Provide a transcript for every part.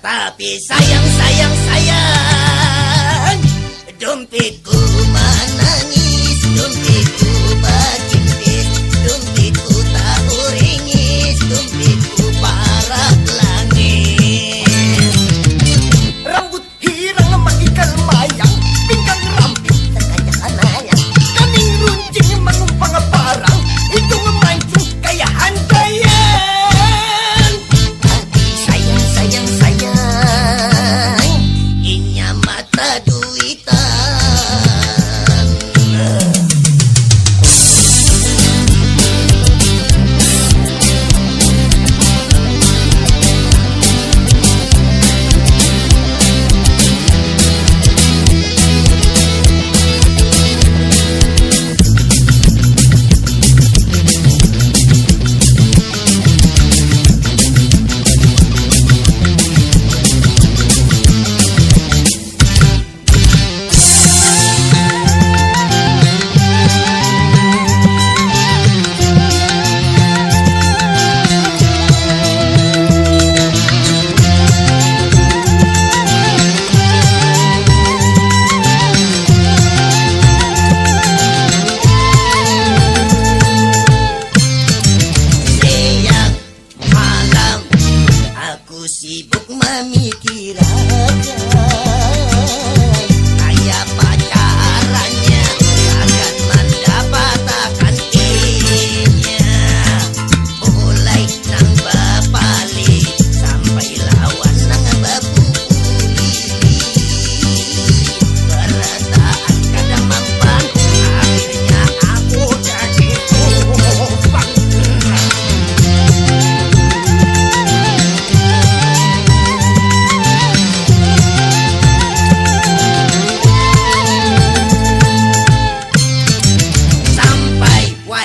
Tapi sayang, sayang, sayang, dompetku menangis, dompetku bercintis, dompetku tak uringis, dompetku parah langis. Rambut hirang magikan mayang, pinggang ramping terkajak anayang, kaning runcing mengumpang parang, itu memancing kayak handayang. Tapi sayang, sayang, sayang,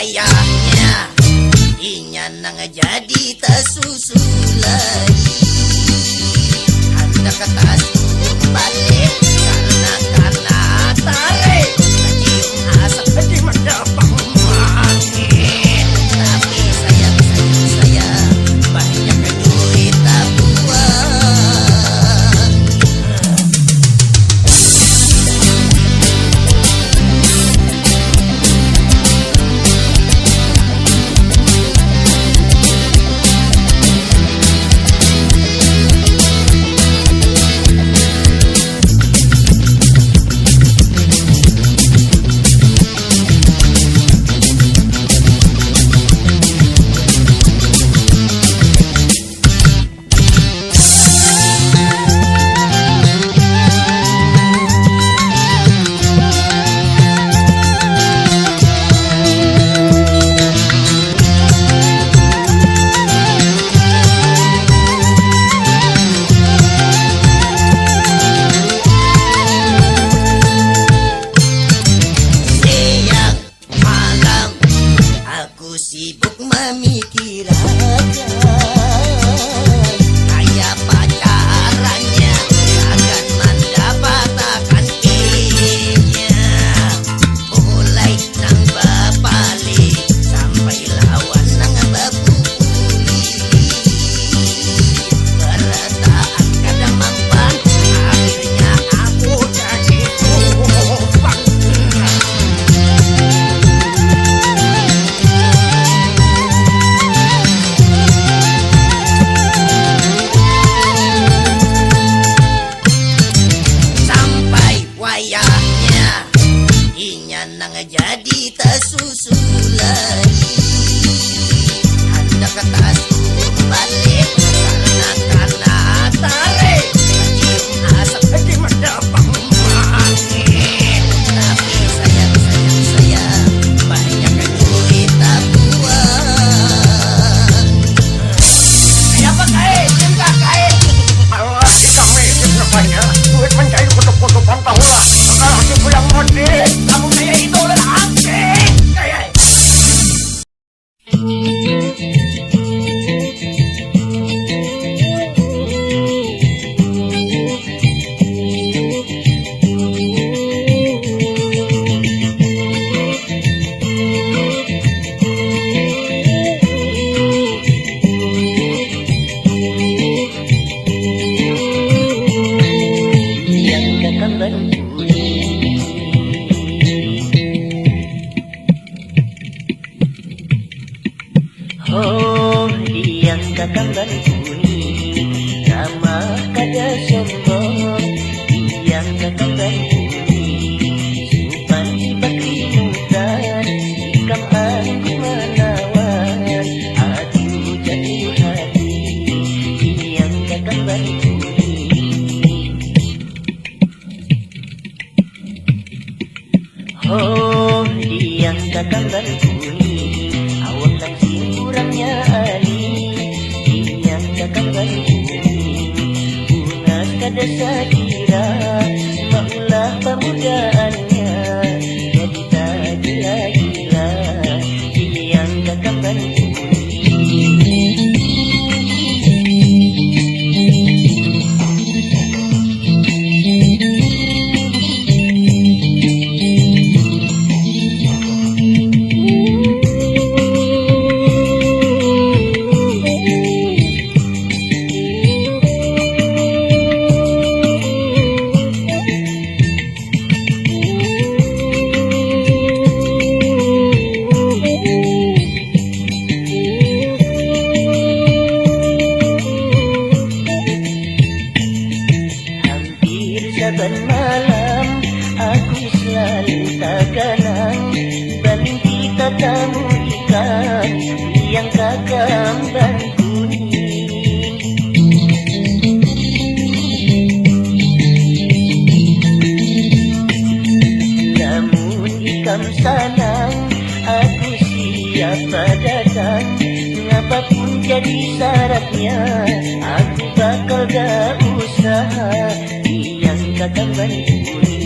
wayahnya inya nang jadi tasusulai hendak kata balik karena tarik cium asap di mendapang mangin tapi sayang banyak duit tabungan. Sibuk memikirkan kayak pacarannya akan mendapatkan inya mulai nang bapali sampai lawan nang bapuli berataan kadang mampan akhirnya aku jadi korban. Nang jadi tasusulai hendak kata balik karena tarik cium asap di mendapang mangin tapi sayang banyak duit tabungan. Siapa kaya? Cinta kaya? Allah kita mikir namanya duit mencair kutuk-kutuk pantau lah sekarang si yang mati kamu kaya itu oleh angkik kaya. Oh, yang takkan bantuni nama kada sombong yang takkan bantuni supan bakri mutan ikam aku menawan aku jatuh hati yang takkan bantuni. Oh, yang takkan bantuni awak langsing kurangnya ali yang takkan bantuni bunga kada sakira maulah pemudaannya jadi tak gila-gila yang takkan bantuni. Saban malam aku selalu tak kenang balik kita tamu ikan yang kakam dan kuning. Namun ikan sanang aku siapa datang apapun jadi syaratnya aku bakal gak usaha yang kakak bantuni.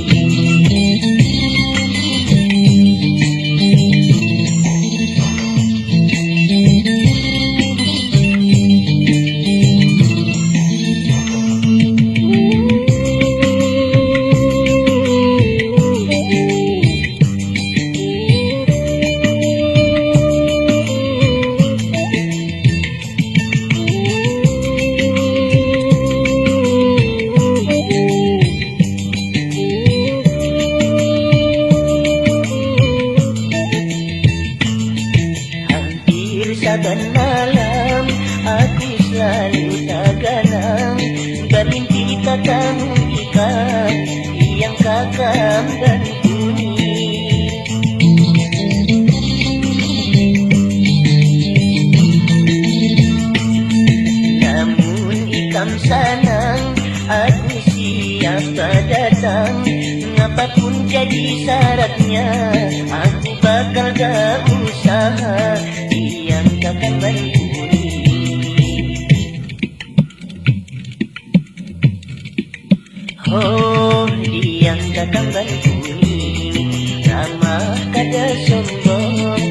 hitam dan kuning. Namun ikam sanang, aku siapa datang. Apapun jadi syaratnya, aku bakal gak usaha, yang takkan bantuin. Oh, yang takkan bantuin. Ramah kada sombong,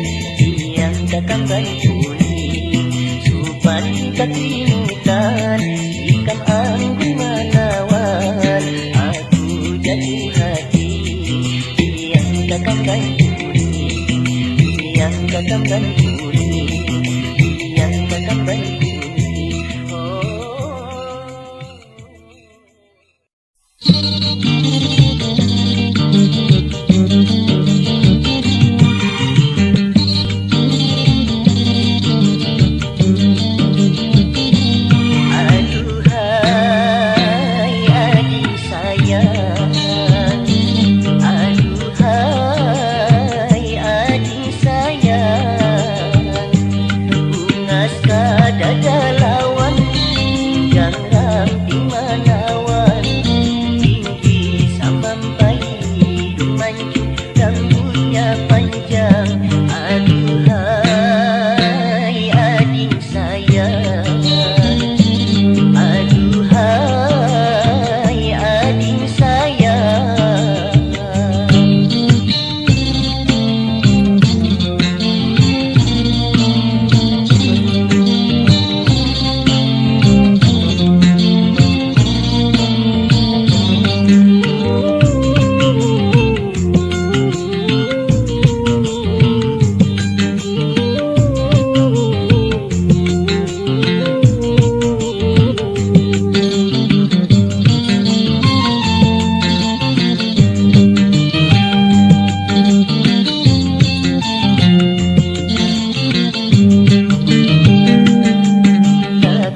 yang takkan bantuin. Supan ketimutan, ikam anggun melawan. Aku jatuh hati, yang takkan bantuin. Yang takkan bantuin, yang takkan bantuin. Oh. Aduhai adik sayang, aduhai adik sayang, bungas kada lawan, gang ramping manawan, tinggi sampai hidung mancung, rambutnya panjang. Aduhai adik sayang, aduhai adik sayang.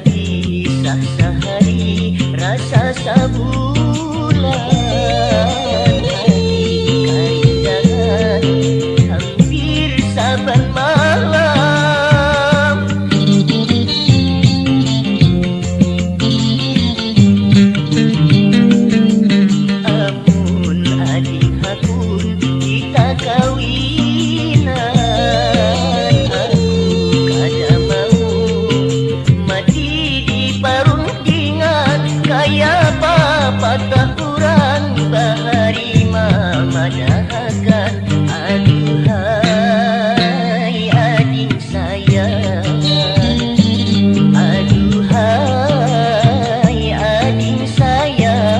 Kisah sehari, rasa sebulan, hati kerindangan, hampir saban malam. Amun adik hakun, kita kawinan. Aku kada mau mati di perundingan, kaya patah kurang bahari mamadahakan. Aduhai adik sayang, aduhai adik sayang.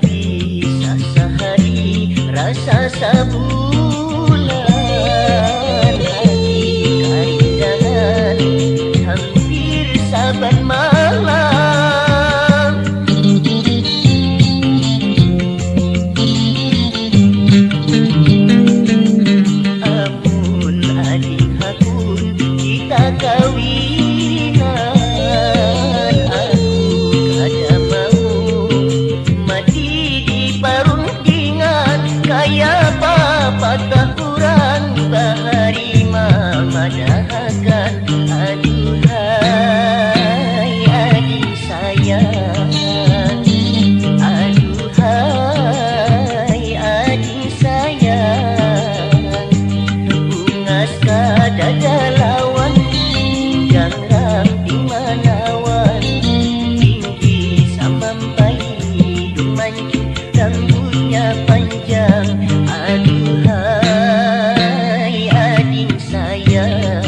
Kisah sehari, rasa sebulan, hati kerindangan, hampir saban malam. Amun adik hakun, kita kawinan. Aku kada mau mati di perundingan, kaya patah kurang bahari mamadahakan. Aduhai adik sayang, aduhai adik sayang, bungas kada lawan, gang ramping manawan, tinggi sampai hidung mancung, rambutnya panjang. Aduhai adik sayang,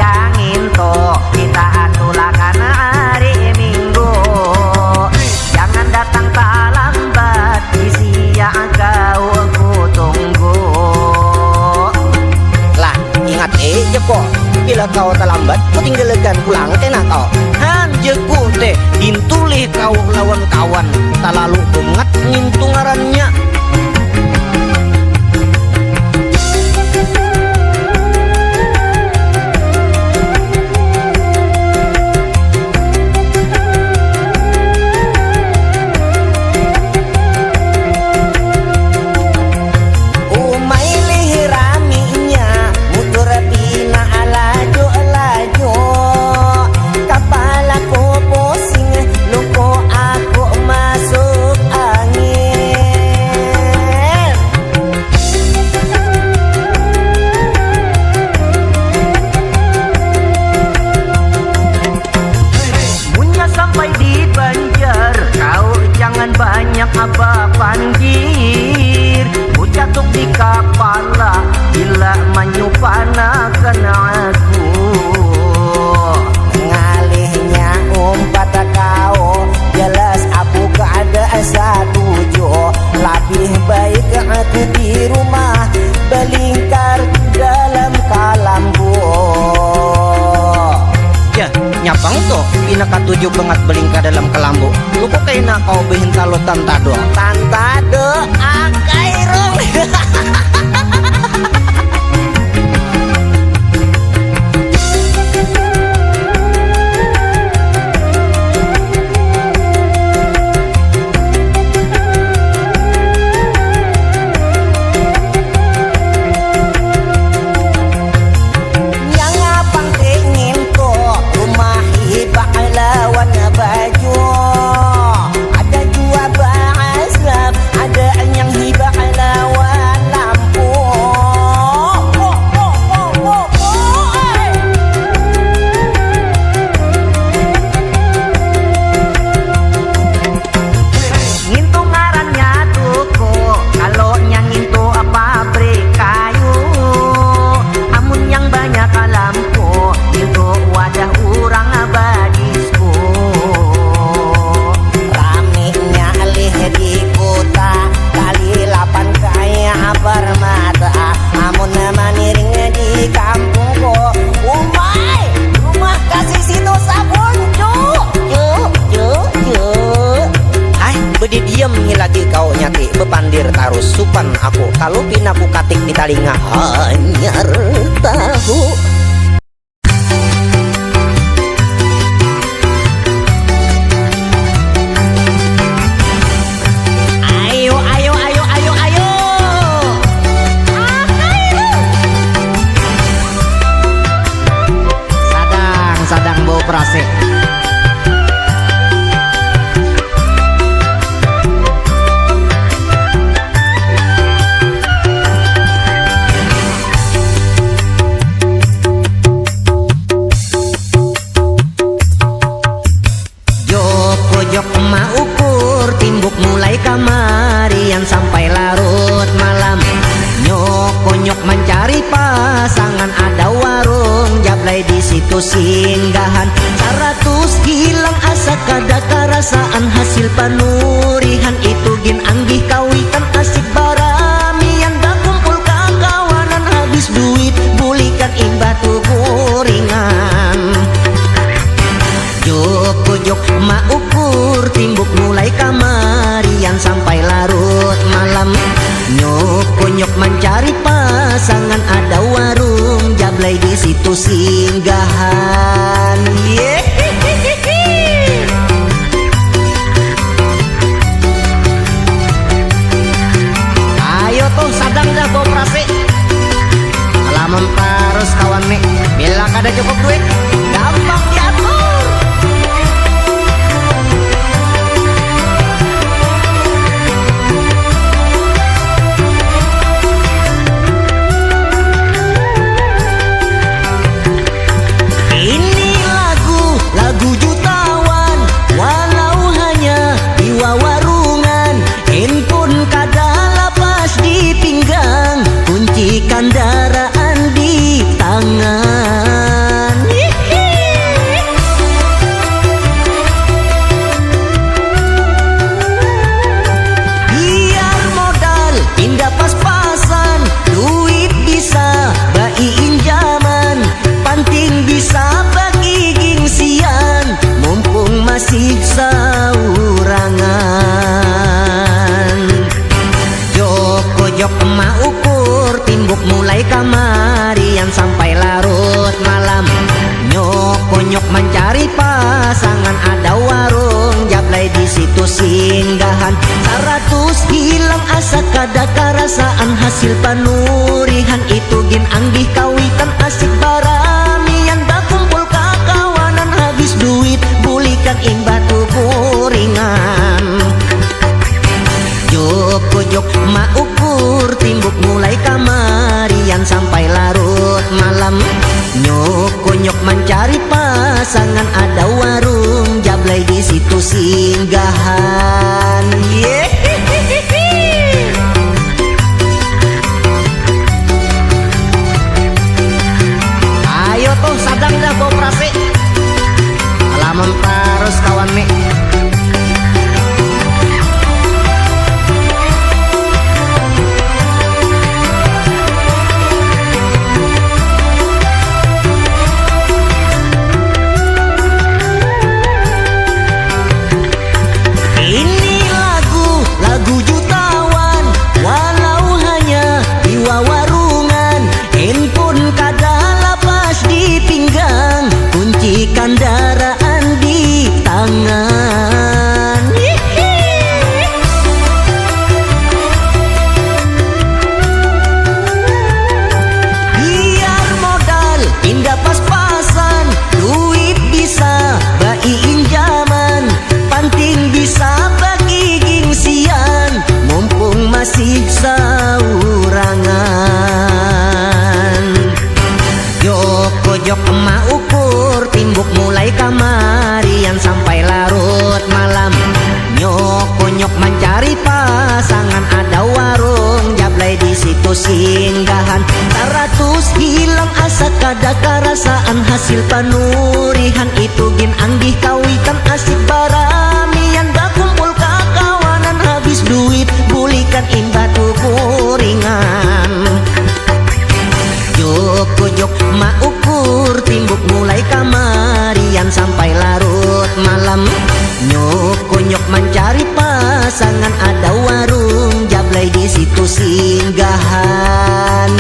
yang into kita atulakan hari Minggu. Jangan datang tak lambat, di siang kau aku tunggu. Lah, ingat Jeko, bila kau terlambat, kau tinggalkan pulang kena kau. Han Jeko teh, intulih kau lawan kawan, tak lalu bengat ngintung ngarannya. Banyak apa panggir ku jatuh di kepala bila menyupanakan aku. Ngalihnya umpat kau, jelas aku keadaan setuju. Lebih baik aku di rumah belingkar dalam kalambu. Ya, nyapang tuh pina katujuh banget belingkar dalam kelambu. Lu kok kena kau bihin talo tantado. Tantado akairong. Bepandir tarus supan aku, kalau pinaku katik di talinga hanyar tahu. Ayo, ayo, ayo, ayo, ayo. Sadang bau perase. Emak ukur timbuk mulai kamarian sampai larut malam. Nyok mencari pasangan, ada warung jablay di situ singgahan. 100 hilang asa kada karasaan, hasil panurihan itu gin anggih kawitan asik baramian. Da kumpul kakawanan habis duit bulikan imbah tubuh ringan. Jok emak ukur timbuk mulai kamarian sampai larut malam. Nyok mencari pasangan, ada warung jablay di situ singgahan. Ayo tuh sadang dah operasi. Alamun terus kawan nih, bila kada cukup duit gampang diatur. Lagu jutawan, walau hanya di warungan. Handphone kada lapas di pinggang, kunci kendaraan di tangan. konyok mencari pasangan, ada warung jablay di situ singgahan. 100 hilang asa kada karasaan, hasil panurihan itu gin anggih kawitan asik baramian, bakumpul kakawanan habis duit bulikan imbatu kuringan. Jok ma ukur timbuk mulai kamarian sampai larut malam. Nyok mencari pasangan, ada warung jablay di situ singgahan. Ayo tuh sadang dah operasi. Alaman terus kawan nih. Kendaraan di tangan, biar modal indah pas-pasan, duit bisa bagi injaman, panting bisa bagi gengsian, mumpung masih saurangan. Jok emak ukur timbuk mulai kamarian sampai larut malam. Nyok mencari pasangan, ada warung jablay di situ singgahan. 100 hilang asa kada karasaan, hasil panurihan itu gin anggih kawitan asik baramian, bakumpul kakawanan habis duit bulikan imbatu kuringan. Jok ma ukur timbuk mulai kamarian sampai larut malam. Nyok mencari pasangan, ada warung jablay di situ singgahan.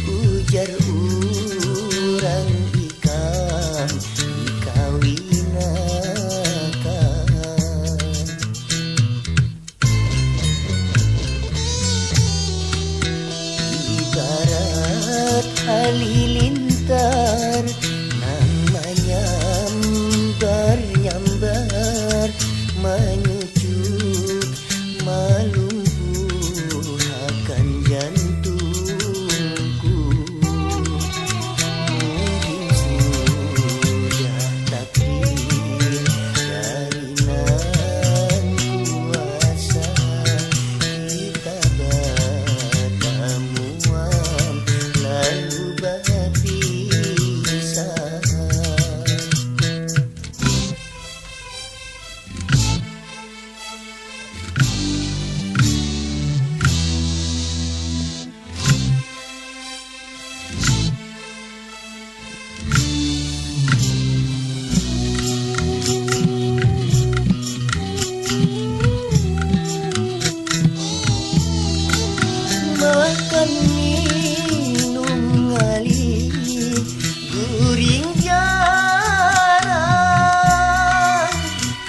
Ujar urang ikan dikawinakan, ibarat halilintar namanya nyambar menyucuk melumpuhkan jantungku. Mungkin sudah takdir dari nan kuasa kita bertemuan lalu berpisah. Makan minum ngali guring jarang,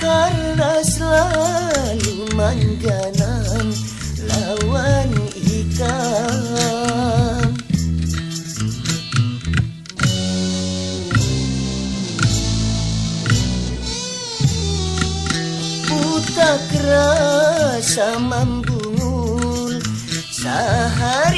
karena selalu manjanan lawan ikan. Putak rasa membungul seharian,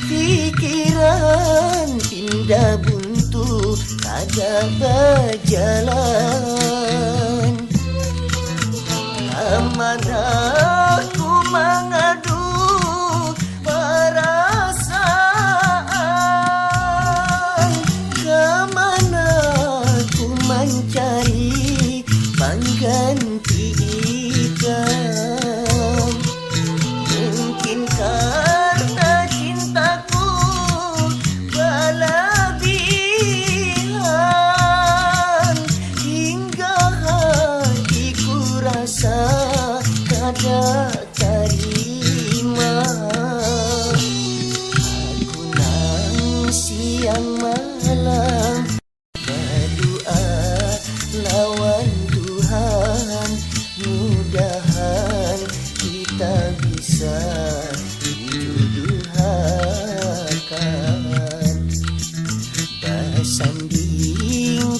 pikiran pindah buntu kada berjalan. Kemana aku mengadu perasaan,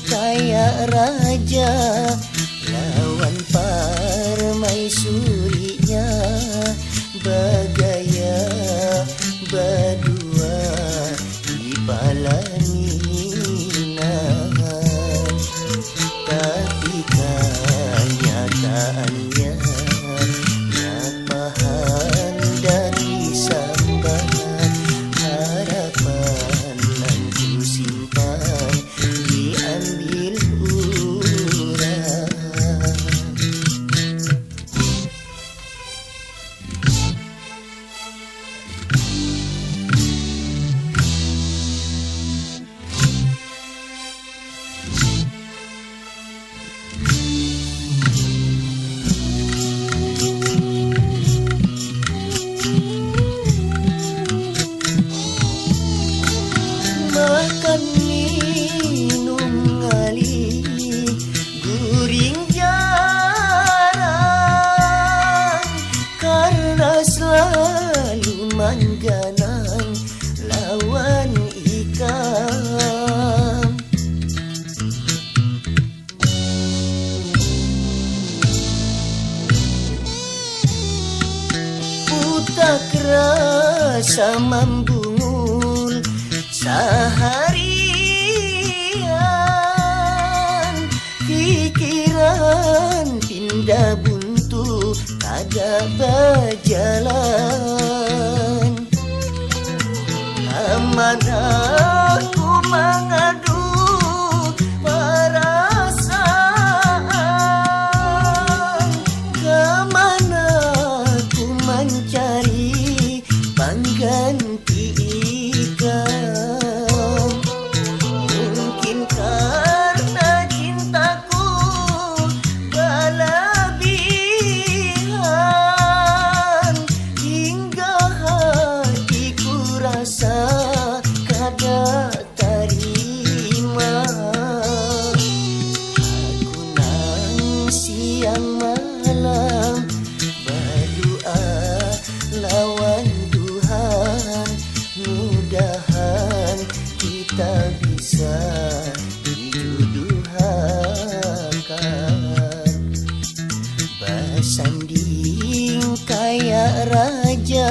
kayak raja lawan permaisurinya bergaya berdua di pelaminan. Tapi kenyataannya nyapahan dari sambat harapan nan ku simpan diambil urang. Makan minum ngali guring jarang karena selalu mangganan lawan ikan. Utak rasa membungul seharian, pikiran pindah buntu kada berjalan. Amanah ku mengadu perasaan, kemana ku mencari pengganti ikan. Mungkin karena cintaku berlebihan hingga hatiku rasa kada terima. Aku nang siang malam berdoa lawan Tuhan, mudahan kita bisa dijodohkan. Bersanding kayak raja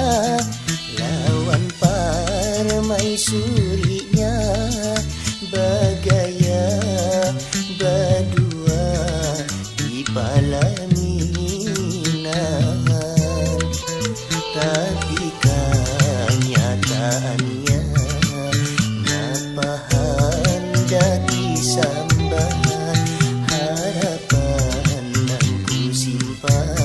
lawan permaisurinya bergaya berdua di pelaminan. Tapi kenyataannya napahan dari sambat harapan yang ku simpan